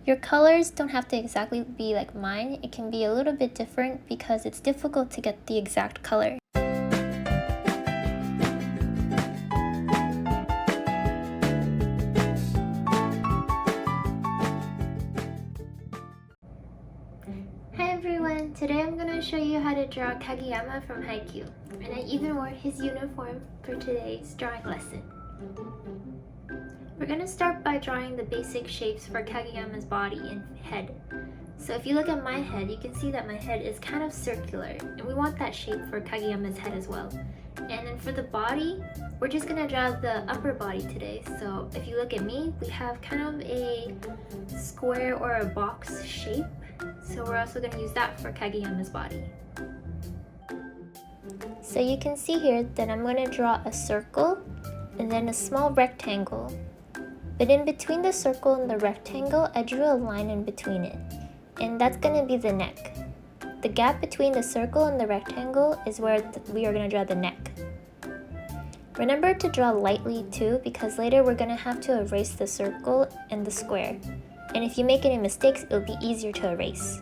Your colors don't have to exactly be like mine. It can be a little bit different because it's difficult to get the exact color. Hi everyone! Today I'm going to show you how to draw Kageyama from Haikyu, and I even wore his uniform for today's drawing lesson. We're going to start by drawing the basic shapes for Kageyama's body and head. So if you look at my head, you can see that my head is kind of circular, and we want that shape for Kageyama's head as well. And then for the body, we're just going to draw the upper body today. So if you look at me, we have kind of a square or a box shape. So we're also going to use that for Kageyama's body. So you can see here that I'm going to draw a circle and then a small rectangle. But in between the circle and the rectangle, I drew a line in between it. And that's going to be the neck. The gap between the circle and the rectangle is where we are going to draw the neck. Remember to draw lightly too, because later we're going to have to erase the circle and the square. And if you make any mistakes, it'll be easier to erase.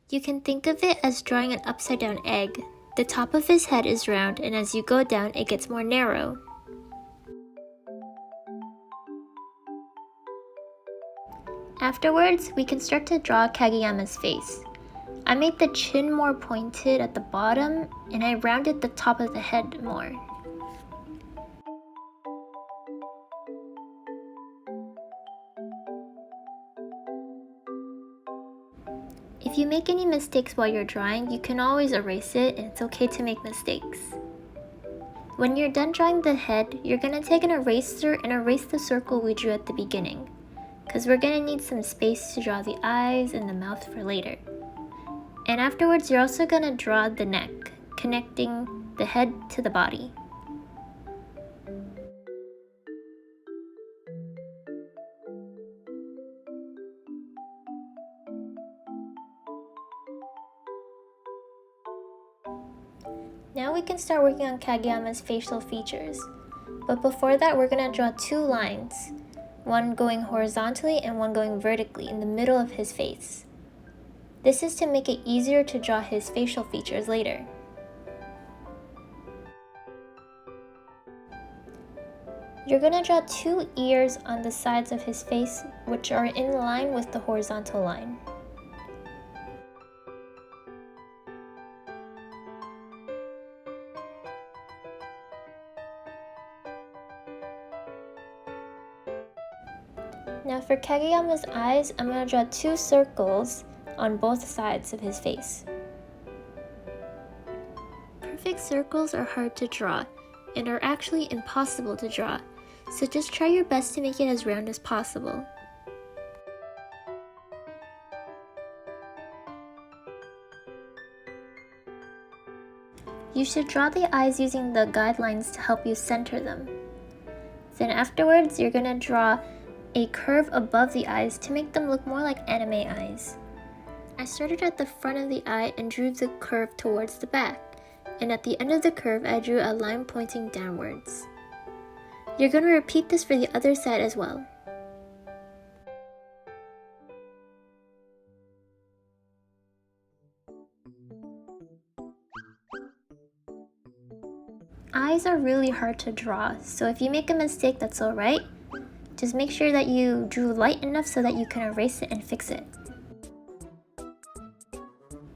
You can think of it as drawing an upside down egg. The top of his head is round, and as you go down, it gets more narrow. Afterwards, we can start to draw Kageyama's face. I made the chin more pointed at the bottom, and I rounded the top of the head more. If you make any mistakes while you're drawing, you can always erase it, and it's okay to make mistakes. When you're done drawing the head, you're going to take an eraser and erase the circle we drew at the beginning, because we're going to need some space to draw the eyes and the mouth for later. And afterwards, you're also going to draw the neck, connecting the head to the body. Now we can start working on Kageyama's facial features. But before that, we're going to draw two lines, one going horizontally and one going vertically in the middle of his face. This is to make it easier to draw his facial features later. You're going to draw two ears on the sides of his face, which are in line with the horizontal line. Now for Kageyama's eyes, I'm going to draw two circles on both sides of his face. Perfect circles are hard to draw and are actually impossible to draw, so just try your best to make it as round as possible. You should draw the eyes using the guidelines to help you center them. Then afterwards, you're going to draw a curve above the eyes to make them look more like anime eyes. I started at the front of the eye and drew the curve towards the back, and at the end of the curve I drew a line pointing downwards. You're going to repeat this for the other side as well. Eyes are really hard to draw, so if you make a mistake, that's alright. Just make sure that you drew light enough so that you can erase it and fix it.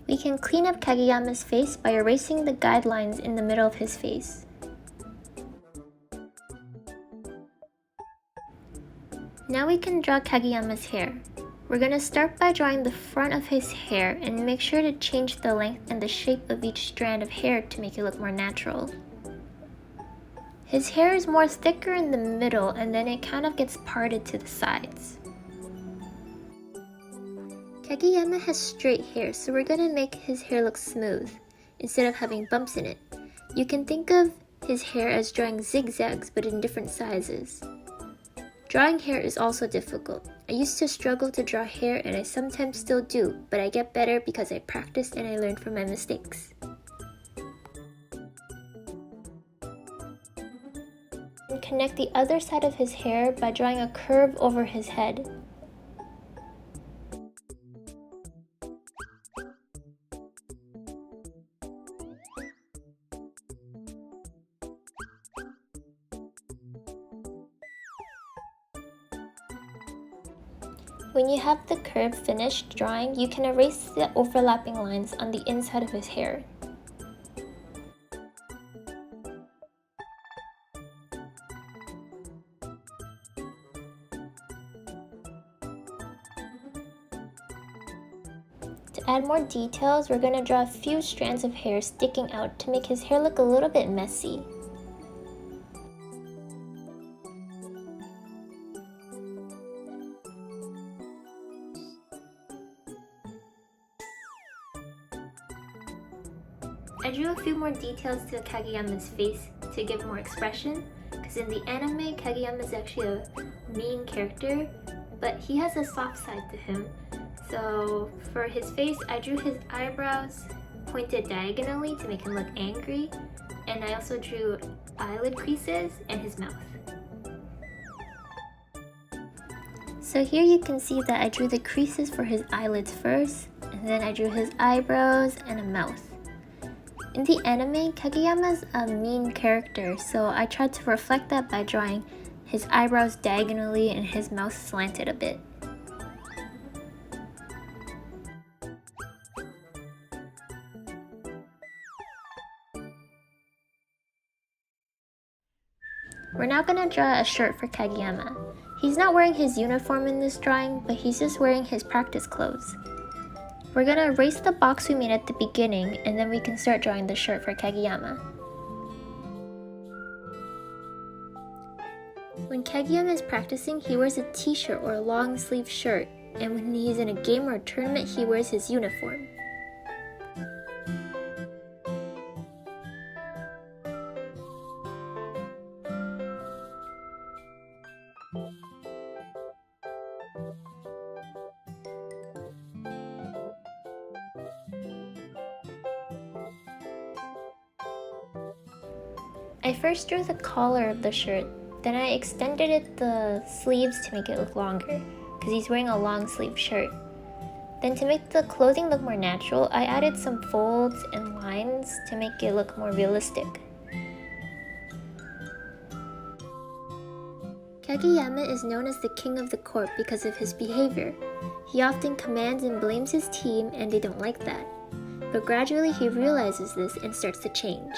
We can clean up Kageyama's face by erasing the guidelines in the middle of his face. Now we can draw Kageyama's hair. We're going to start by drawing the front of his hair and make sure to change the length and the shape of each strand of hair to make it look more natural. His hair is more thicker in the middle, and then it kind of gets parted to the sides. Kageyama has straight hair, so we're going to make his hair look smooth, instead of having bumps in it. You can think of his hair as drawing zigzags, but in different sizes. Drawing hair is also difficult. I used to struggle to draw hair, and I sometimes still do, but I get better because I practiced and I learned from my mistakes. And connect the other side of his hair by drawing a curve over his head. When you have the curve finished drawing, you can erase the overlapping lines on the inside of his hair. To add more details, we're going to draw a few strands of hair sticking out to make his hair look a little bit messy. I drew a few more details to Kageyama's face to give more expression, because in the anime, Kageyama is actually a mean character, but he has a soft side to him. So for his face, I drew his eyebrows pointed diagonally to make him look angry, and I also drew eyelid creases and his mouth. So here you can see that I drew the creases for his eyelids first, and then I drew his eyebrows and a mouth. In the anime, Kageyama's a mean character, so I tried to reflect that by drawing his eyebrows diagonally and his mouth slanted a bit. We're now going to draw a shirt for Kageyama. He's not wearing his uniform in this drawing, but he's just wearing his practice clothes. We're going to erase the box we made at the beginning, and then we can start drawing the shirt for Kageyama. When Kageyama is practicing, he wears a t-shirt or a long sleeve shirt, and when he's in a game or a tournament, he wears his uniform. I first drew the collar of the shirt, then I extended the sleeves to make it look longer, because he's wearing a long sleeve shirt. Then to make the clothing look more natural, I added some folds and lines to make it look more realistic. Kageyama is known as the king of the court because of his behavior. He often commands and blames his team, and they don't like that. But gradually he realizes this and starts to change.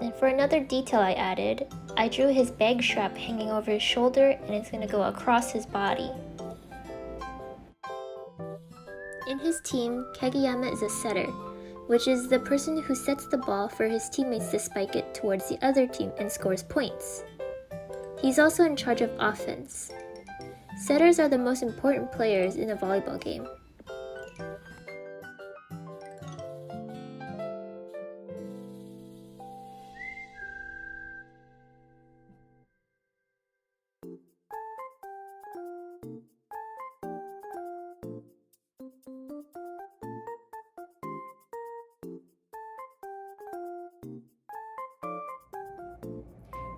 And for another detail I added, I drew his bag strap hanging over his shoulder, and it's going to go across his body. In his team, Kageyama is a setter, which is the person who sets the ball for his teammates to spike it towards the other team and scores points. He's also in charge of offense. Setters are the most important players in a volleyball game.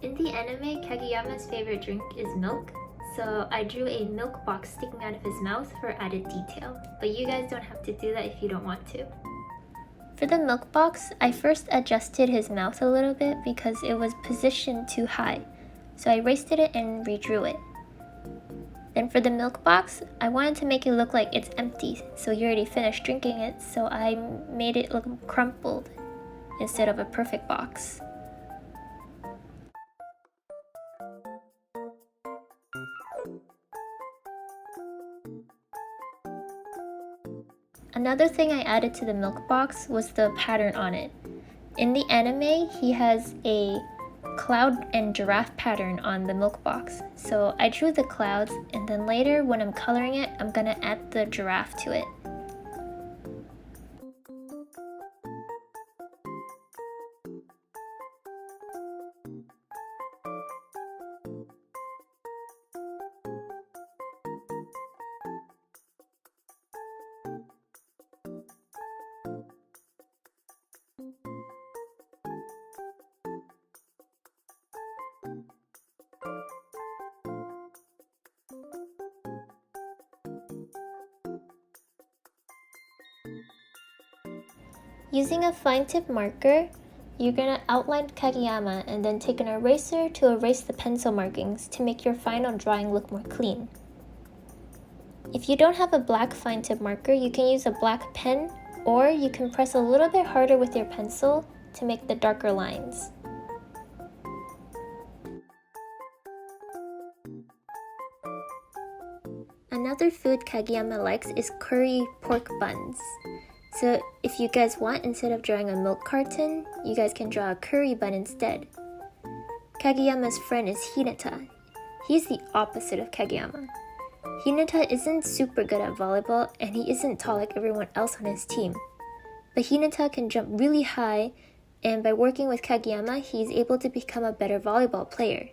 In the anime, Kageyama's favorite drink is milk, so I drew a milk box sticking out of his mouth for added detail, but you guys don't have to do that if you don't want to. For the milk box, I first adjusted his mouth a little bit because it was positioned too high, so I erased it and redrew it. Then for the milk box, I wanted to make it look like it's empty, so he already finished drinking it, so I made it look crumpled instead of a perfect box. Another thing I added to the milk box was the pattern on it. In the anime, he has a cloud and giraffe pattern on the milk box. So I drew the clouds, and then later when I'm coloring it, I'm gonna add the giraffe to it. Using a fine tip marker, you're gonna outline Kageyama and then take an eraser to erase the pencil markings to make your final drawing look more clean. If you don't have a black fine tip marker, you can use a black pen, or you can press a little bit harder with your pencil to make the darker lines. Another food Kageyama likes is curry pork buns. So if you guys want, instead of drawing a milk carton, you guys can draw a curry bun instead. Kageyama's friend is Hinata. He's the opposite of Kageyama. Hinata isn't super good at volleyball, and he isn't tall like everyone else on his team. But Hinata can jump really high, and by working with Kageyama, he's able to become a better volleyball player.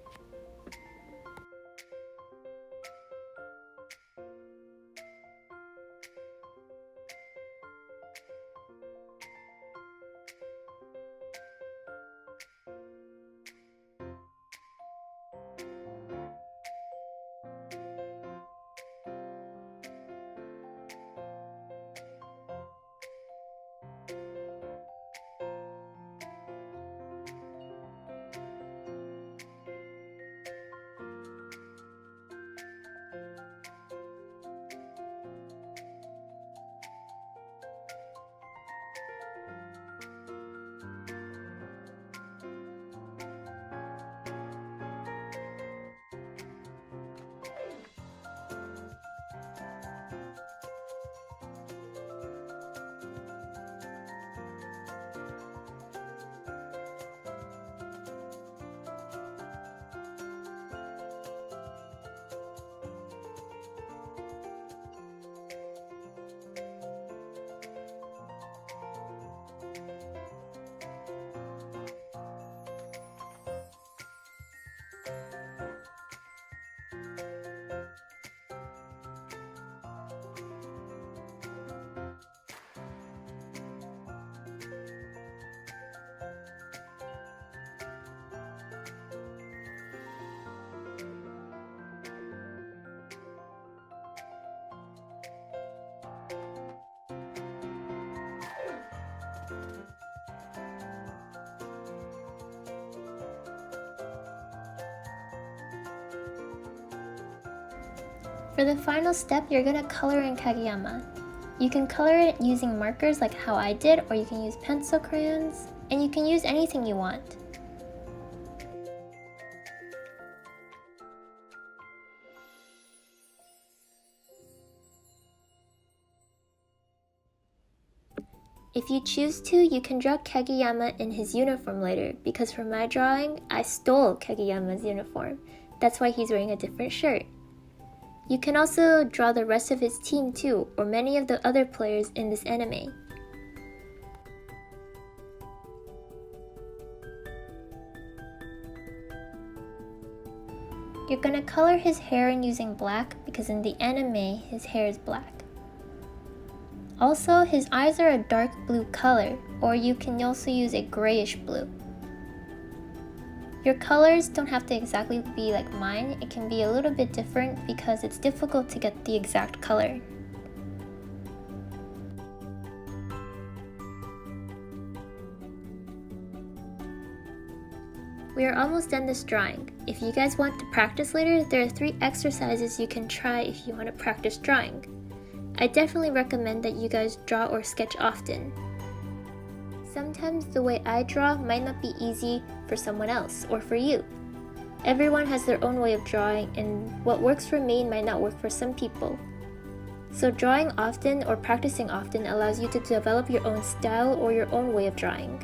For the final step, you're gonna color in Kageyama. You can color it using markers like how I did, or you can use pencil crayons, and you can use anything you want. If you choose to, you can draw Kageyama in his uniform later, because for my drawing, I stole Kageyama's uniform. That's why he's wearing a different shirt. You can also draw the rest of his team too, or many of the other players in this anime. You're gonna color his hair in using black, because in the anime, his hair is black. Also, his eyes are a dark blue color, or you can also use a grayish blue. Your colors don't have to exactly be like mine, it can be a little bit different because it's difficult to get the exact color. We are almost done this drawing. If you guys want to practice later, there are 3 exercises you can try if you want to practice drawing. I definitely recommend that you guys draw or sketch often. Sometimes the way I draw might not be easy for someone else or for you. Everyone has their own way of drawing, and what works for me might not work for some people. So drawing often or practicing often allows you to develop your own style or your own way of drawing.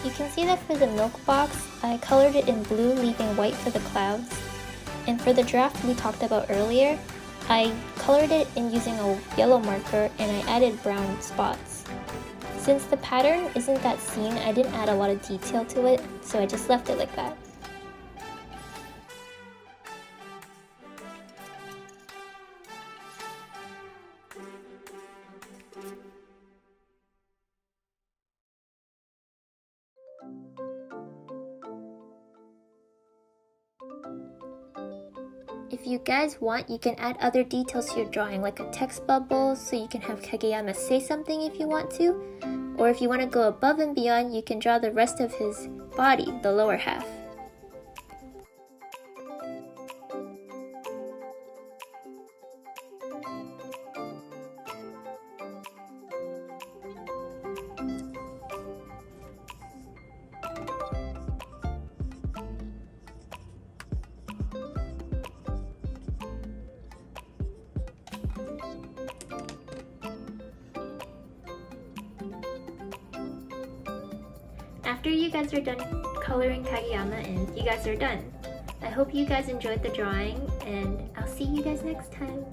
You can see that for the milk box, I colored it in blue, leaving white for the clouds. And for the draft we talked about earlier, I colored it in using a yellow marker and I added brown spots. Since the pattern isn't that seen, I didn't add a lot of detail to it, so I just left it like that. If you guys want, you can add other details to your drawing, like a text bubble, so you can have Kageyama say something if you want to. Or if you want to go above and beyond, you can draw the rest of his body, the lower half. After you guys are done coloring Kageyama in, you guys are done. I hope you guys enjoyed the drawing, and I'll see you guys next time.